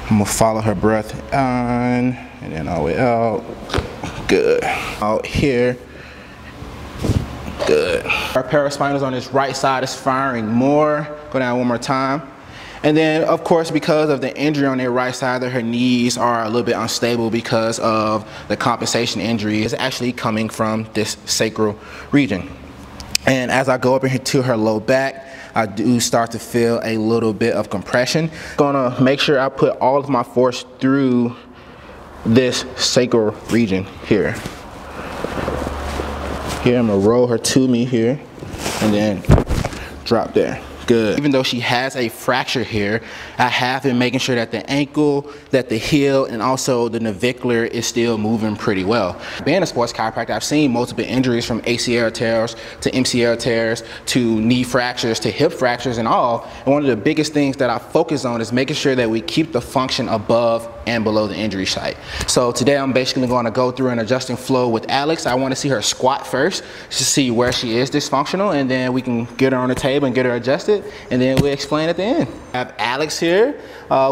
I'm gonna follow her breath on and then all the way out. Good. Out here. Good. Our paraspinals on this right side is firing more. Go down one more time. And then, of course, because of the injury on their right side, her knees are a little bit unstable because of the compensation injury. It's actually coming from this sacral region. And as I go up into her low back, I do start to feel a little bit of compression. Gonna make sure I put all of my force through this sacral region here. Here, I'm gonna roll her to me here and then drop there. Good. Even though she has a fracture here, I have been making sure that the ankle, that the heel, and also the navicular is still moving pretty well. Being a sports chiropractor, I've seen multiple injuries from ACL tears to MCL tears to knee fractures to hip fractures and all. And one of the biggest things that I focus on is making sure that we keep the function above and below the injury site. So today I'm basically going to go through an adjusting flow with Alex. I want to see her squat first to see where she is dysfunctional, and then we can get her on the table and get her adjusted, and then we'll explain at the end. I have Alex here.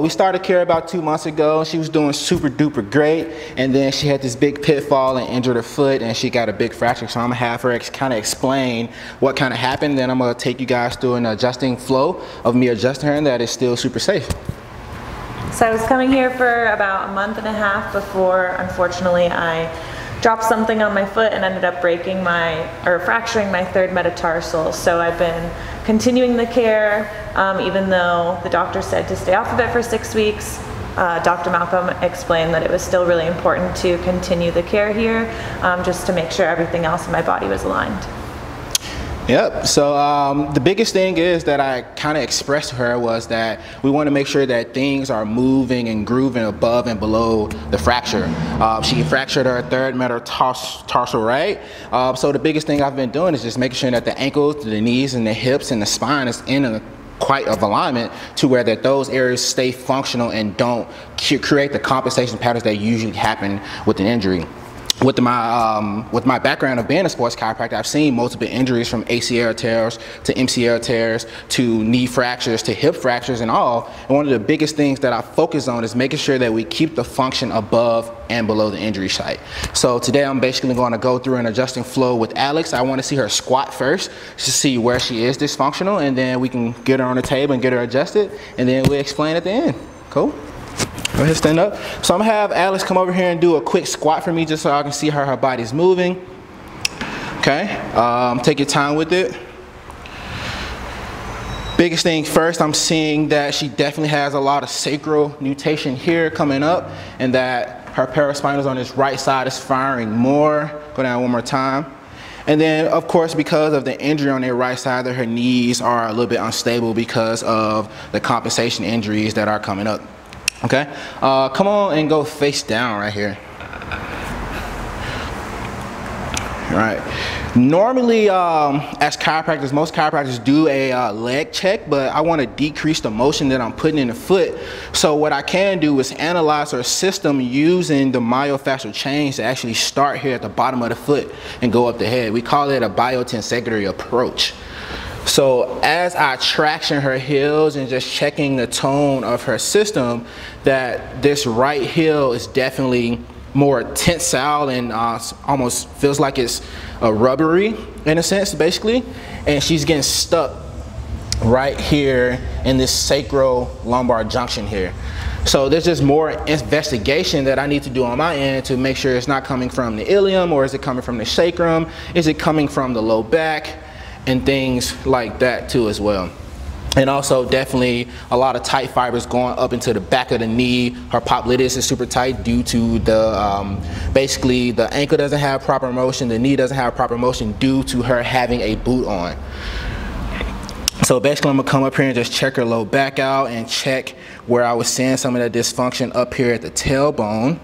We started care about 2 months ago. She was doing super duper great, and then she had this big pitfall and injured her foot, and she got a big fracture. So I'm gonna have her kind of explain what kind of happened. Then I'm gonna take you guys through an adjusting flow of me adjusting her, and that is still super safe. So I was coming here for about a month and a half before, unfortunately, I dropped something on my foot and ended up fracturing my third metatarsal. So I've been continuing the care, even though the doctor said to stay off of it for 6 weeks. Dr. Malcolm explained that it was still really important to continue the care here, just to make sure everything else in my body was aligned. Yep, so the biggest thing is that I kind of expressed to her was that we want to make sure that things are moving and grooving above and below the fracture. She fractured her third metatarsal, right? So the biggest thing I've been doing is just making sure that the ankles, the knees, and the hips and the spine is in quite of alignment to where that those areas stay functional and don't create the compensation patterns that usually happen with an injury. With my background of being a sports chiropractor, I've seen multiple injuries from ACL tears to MCL tears to knee fractures to hip fractures and all. And one of the biggest things that I focus on is making sure that we keep the function above and below the injury site. So today I'm basically going to go through an adjusting flow with Alex. I want to see her squat first to see where she is dysfunctional, and then we can get her on the table and get her adjusted, and then we'll explain at the end. Cool? Go ahead, stand up. So I'm gonna have Alex come over here and do a quick squat for me just so I can see how her body's moving. Okay, take your time with it. Biggest thing first, I'm seeing that she definitely has a lot of sacral nutation here coming up, and that her paraspinals on this right side is firing more. Go down one more time. And then, of course, because of the injury on their right side, her knees are a little bit unstable because of the compensation injuries that are coming up. Okay, come on and go face down right here. All right. Normally, as chiropractors, most chiropractors do a leg check, but I want to decrease the motion that I'm putting in the foot. So what I can do is analyze our system using the myofascial chains to actually start here at the bottom of the foot and go up the head. We call it a biotensectory approach. So as I traction her heels and just checking the tone of her system, that this right heel is definitely more tensile and almost feels like it's rubbery in a sense, basically. And she's getting stuck right here in this sacro-lumbar junction here. So there's just more investigation that I need to do on my end to make sure it's not coming from the ilium, or is it coming from the sacrum? Is it coming from the low back? And things like that too as well. And also definitely a lot of tight fibers going up into the back of the knee. Her popliteus is super tight due to the basically the ankle doesn't have proper motion, the knee doesn't have proper motion due to her having a boot on. So basically I'm gonna come up here and just check her low back out and check where I was seeing some of that dysfunction up here at the tailbone.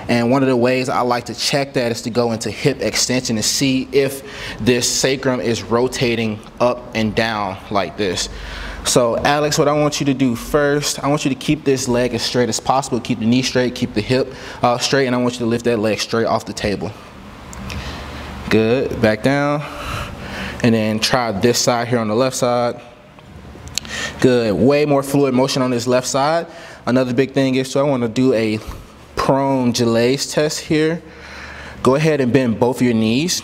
And one of the ways I like to check that is to go into hip extension to see if this sacrum is rotating up and down like this. So Alex, what I want you to do first, I want you to keep this leg as straight as possible. Keep the knee straight, keep the hip straight, and I want you to lift that leg straight off the table. Good, back down. And then try this side here on the left side. Good, way more fluid motion on this left side. Another big thing is, so I want to do a prone Gilles test here. Go ahead and bend both of your knees.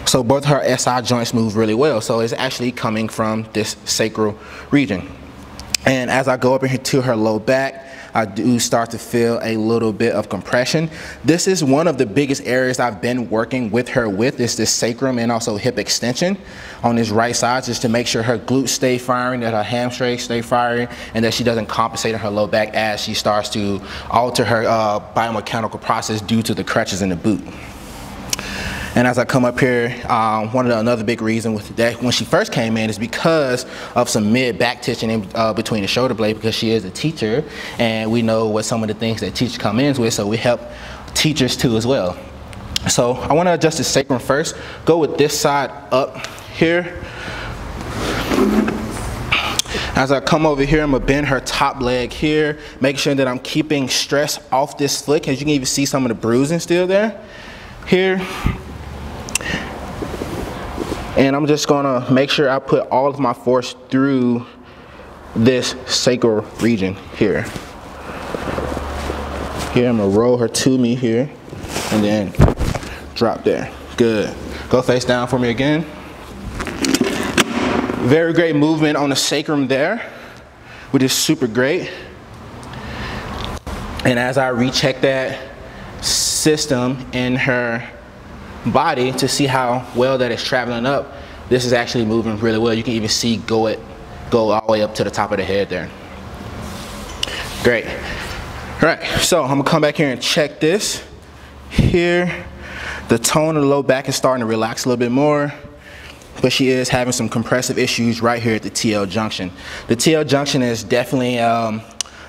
So both her SI joints move really well. So it's actually coming from this sacral region. And as I go up into her low back, I do start to feel a little bit of compression. This is one of the biggest areas I've been working with her with, is this sacrum and also hip extension on this right side, just to make sure her glutes stay firing, that her hamstrings stay firing, and that she doesn't compensate in her low back as she starts to alter her biomechanical process due to the crutches in the boot. And as I come up here, another big reason with that when she first came in is because of some mid-back tension in between the shoulder blade, because she is a teacher and we know what some of the things that teachers come in with, so we help teachers too as well. So I want to adjust the sacrum first. Go with this side up here. As I come over here, I'm gonna bend her top leg here, make sure that I'm keeping stress off this foot, because you can even see some of the bruising still there. Here. And I'm just gonna make sure I put all of my force through this sacral region here. Here, I'm gonna roll her to me here and then drop there. Good. Go face down for me again. Very great movement on the sacrum there, which is super great. And as I recheck that system in her body to see how well that is traveling up, this is actually moving really well. You can even see go all the way up to the top of the head there. Great. All right, so I'm gonna come back here and check this. Here, the tone of the low back is starting to relax a little bit more, but she is having some compressive issues right here at the TL junction. The TL junction is definitely an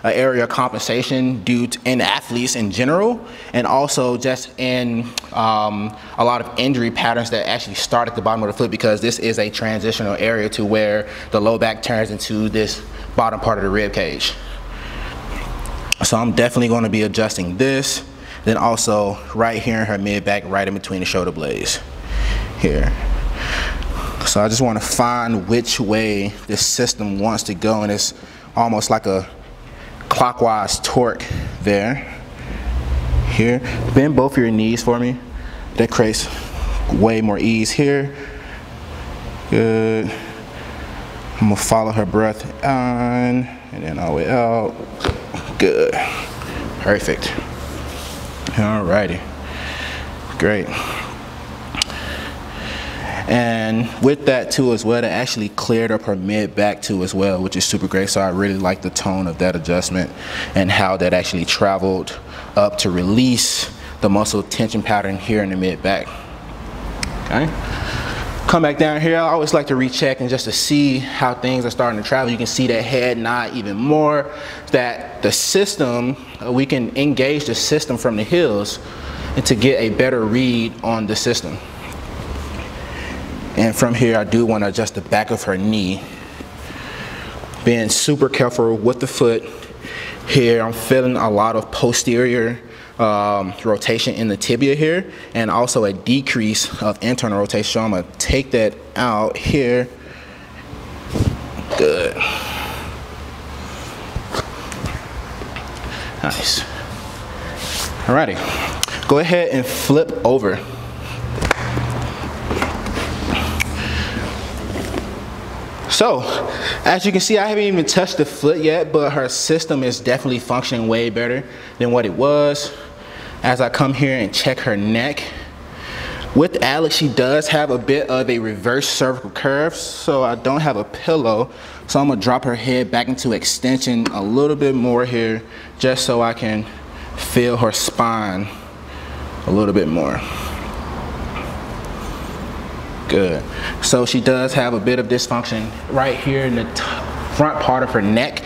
area of compensation due to, in athletes in general, and also just in a lot of injury patterns that actually start at the bottom of the foot, because this is a transitional area to where the low back turns into this bottom part of the rib cage. So I'm definitely going to be adjusting this, then also right here in her mid back, right in between the shoulder blades here. So I just want to find which way this system wants to go, and it's almost like a clockwise torque there. Here, bend both of your knees for me. That creates way more ease here. Good. I'm gonna follow her breath on and then all the way out. Good. Perfect. Alrighty. Great. And with that too as well, it actually cleared up her mid back too as well, which is super great. So I really like the tone of that adjustment and how that actually traveled up to release the muscle tension pattern here in the mid back. Okay. Come back down here. I always like to recheck and just to see how things are starting to travel. You can see that head nod even more, that the system, we can engage the system from the heels and to get a better read on the system. And from here, I do want to adjust the back of her knee. Being super careful with the foot here. I'm feeling a lot of posterior rotation in the tibia here, and also a decrease of internal rotation. So I'm going to take that out here. Good. Nice. Alrighty. Go ahead and flip over. So, as you can see, I haven't even touched the foot yet, but her system is definitely functioning way better than what it was. As I come here and check her neck, with Alex, she does have a bit of a reverse cervical curve, so I don't have a pillow. So I'm gonna drop her head back into extension a little bit more here, just so I can feel her spine a little bit more. Good. So she does have a bit of dysfunction right here in the front part of her neck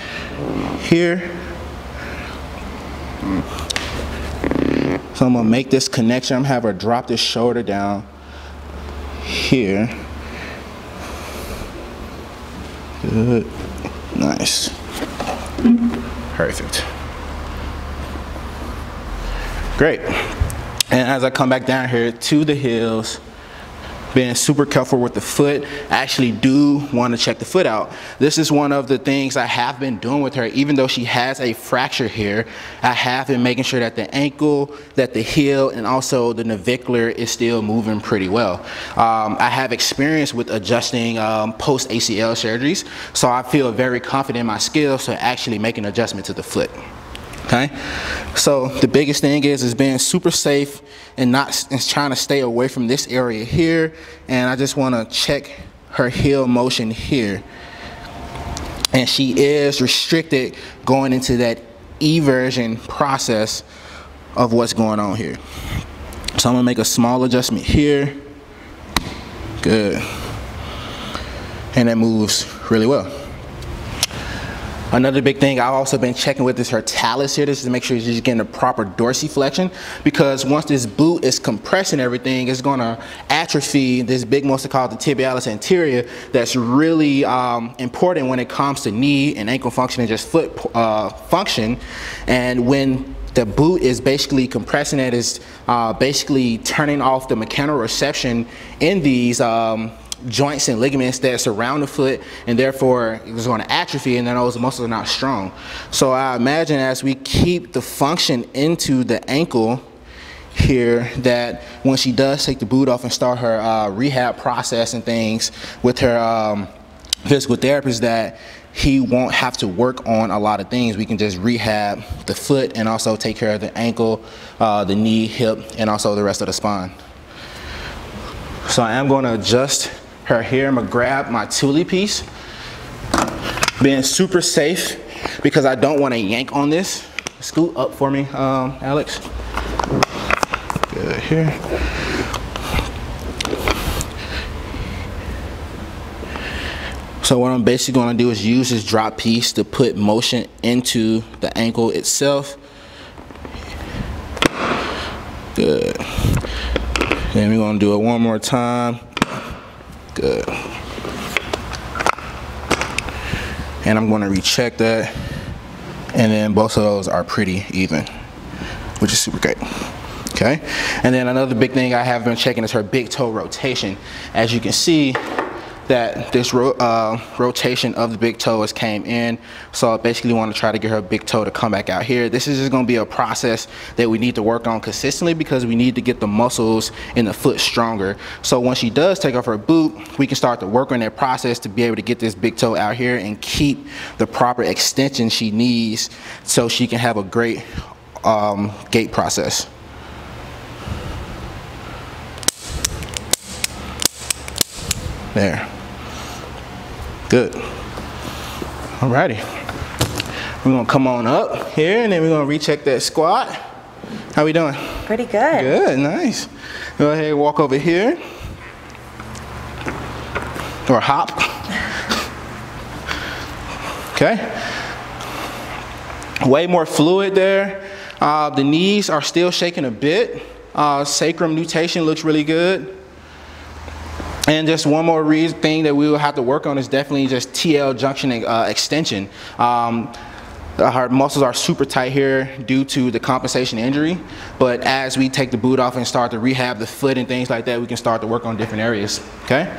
here. So I'm gonna make this connection. I'm gonna have her drop this shoulder down here. Good. Nice. Perfect. Great. And as I come back down here to the heels, being super careful with the foot. I actually do want to check the foot out. This is one of the things I have been doing with her. Even though she has a fracture here, I have been making sure that the ankle, that the heel, and also the navicular is still moving pretty well. I have experience with adjusting post ACL surgeries, so I feel very confident in my skills to actually make an adjustment to the foot. Okay, so the biggest thing is being super safe and trying to stay away from this area here. And I just want to check her heel motion here. And she is restricted going into that eversion process of what's going on here. So I'm gonna make a small adjustment here. Good. And that moves really well. Another big thing I've also been checking with is her talus here. This is to make sure she's getting the proper dorsiflexion, because once this boot is compressing everything, it's going to atrophy this big muscle called the tibialis anterior. That's really important when it comes to knee and ankle function and just foot function. And when the boot is basically compressing, it is basically turning off the mechanoreception in these joints and ligaments that surround the foot, and therefore it's going to atrophy, and then those muscles are not strong. So I imagine as we keep the function into the ankle here, that when she does take the boot off and start her rehab process and things with her physical therapist, that he won't have to work on a lot of things. We can just rehab the foot and also take care of the ankle, the knee, hip, and also the rest of the spine. So I am going to adjust her here. I'm gonna grab my Thule piece, being super safe because I don't want to yank on this. Scoot up for me, Alex. Good here. So what I'm basically going to do is use this drop piece to put motion into the ankle itself. Good. Then we're going to do it one more time. Good. And I'm going to recheck that, and then both of those are pretty even, which is super great. Okay, and then another big thing I have been checking is her big toe rotation. As you can see, that this rotation of the big toe has came in, so I basically want to try to get her big toe to come back out here. This is just going to be a process that we need to work on consistently, because we need to get the muscles in the foot stronger. So when she does take off her boot, we can start to work on that process to be able to get this big toe out here and keep the proper extension she needs so she can have a great gait process. There. Good. Alrighty. We're gonna come on up here, and then we're gonna recheck that squat. How we doing? Pretty good. Good, nice. Go ahead and walk over here. Or hop. Okay. Way more fluid there. The knees are still shaking a bit. Sacrum nutation looks really good. And just one more thing that we will have to work on is definitely just TL junction extension. Her muscles are super tight here due to the compensation injury, but as we take the boot off and start to rehab the foot and things like that, we can start to work on different areas. Okay.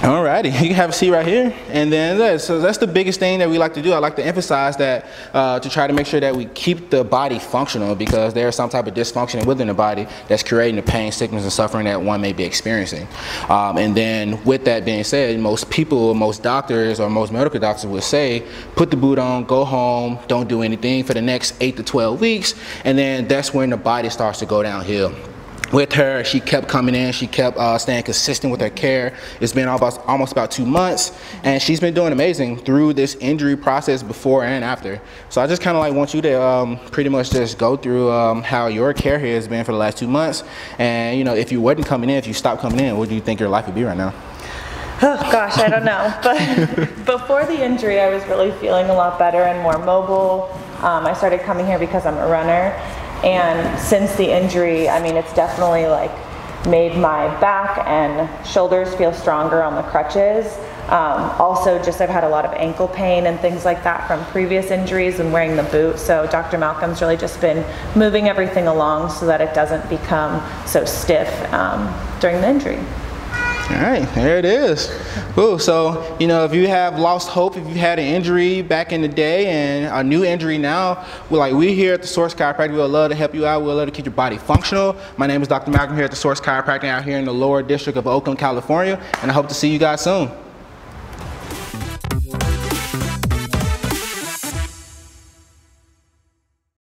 Alrighty, you can have a seat right here, and then so that's the biggest thing that we like to do. I like to emphasize that to try to make sure that we keep the body functional, because there's some type of dysfunction within the body that's creating the pain, sickness, and suffering that one may be experiencing. And then with that being said, most people, most doctors, or most medical doctors would say, put the boot on, go home, don't do anything for the next 8 to 12 weeks, and then that's when the body starts to go downhill. With her, she kept coming in, she kept staying consistent with her care. It's been almost about 2 months, and she's been doing amazing through this injury process before and after. So I just kind of like want you to pretty much just go through how your care here has been for the last 2 months. And you know, if you wasn't coming in, if you stopped coming in, what do you think your life would be right now? Oh gosh, I don't know. But before the injury, I was really feeling a lot better and more mobile. I started coming here because I'm a runner. And since the injury, I mean, it's definitely like made my back and shoulders feel stronger on the crutches. Also, just I've had a lot of ankle pain and things like that from previous injuries and wearing the boot. So Dr. Malcolm's really just been moving everything along so that it doesn't become so stiff during the injury. All right, there it is. Ooh, so, you know, if you have lost hope, if you had an injury back in the day and a new injury now, we here at the Source Chiropractic, we would love to help you out. We'd love to keep your body functional. My name is Dr. Malcolm here at the Source Chiropractic out here in the lower district of Oakland, California, and I hope to see you guys soon.